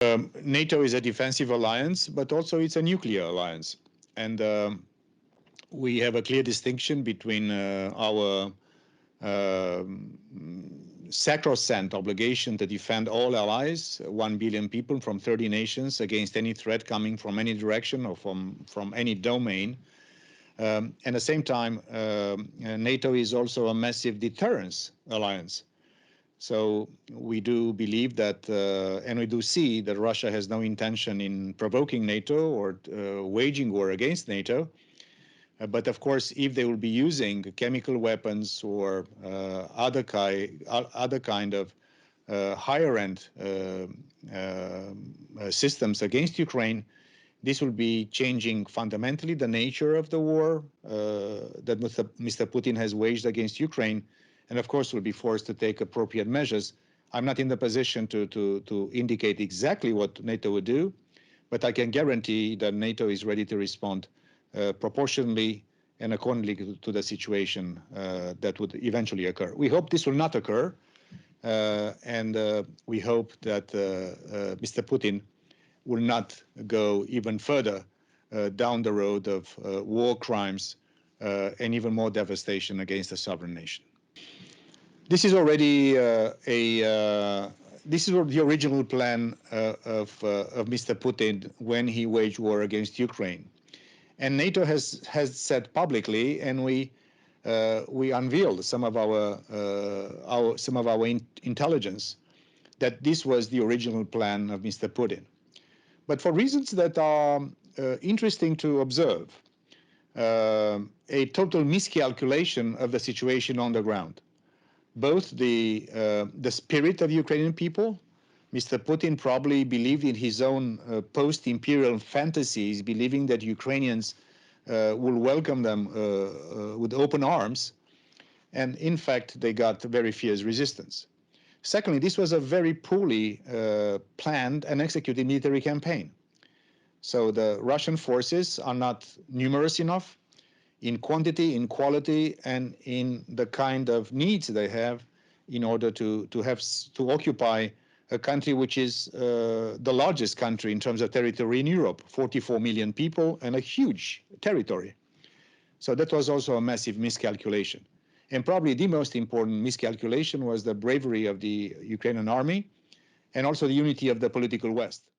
NATO is a defensive alliance, but also it's a nuclear alliance. And we have a clear distinction between our sacrosanct obligation to defend all allies, 1 billion people from 30 nations, against any threat coming from any direction or from any domain. At the same time, NATO is also a massive deterrence alliance. So we do believe that, and we do see that Russia has no intention in provoking NATO or waging war against NATO. But of course, if they will be using chemical weapons or other kind of higher-end systems against Ukraine, this will be changing fundamentally the nature of the war that Mr. Putin has waged against Ukraine, and of course will be forced to take appropriate measures. I'm not in the position to indicate exactly what NATO would do, but I can guarantee that NATO is ready to respond proportionally and accordingly to the situation that would eventually occur. We hope this will not occur, and we hope that Mr. Putin will not go even further down the road of war crimes and even more devastation against a sovereign nation. This is already this is the original plan of Mr. Putin when he waged war against Ukraine. And NATO has said publicly, and we unveiled some of our intelligence, that this was the original plan of Mr. Putin. But for reasons that are interesting to observe, a total miscalculation of the situation on the ground. Both the spirit of Ukrainian people. Mr. Putin probably believed in his own post-imperial fantasies, believing that Ukrainians will welcome them with open arms. And in fact, they got very fierce resistance. Secondly, this was a very poorly planned and executed military campaign. So the Russian forces are not numerous enough in quantity, in quality, and in the kind of needs they have in order to occupy a country which is the largest country in terms of territory in Europe, 44 million people and a huge territory. So that was also a massive miscalculation. And probably the most important miscalculation was the bravery of the Ukrainian army and also the unity of the political West.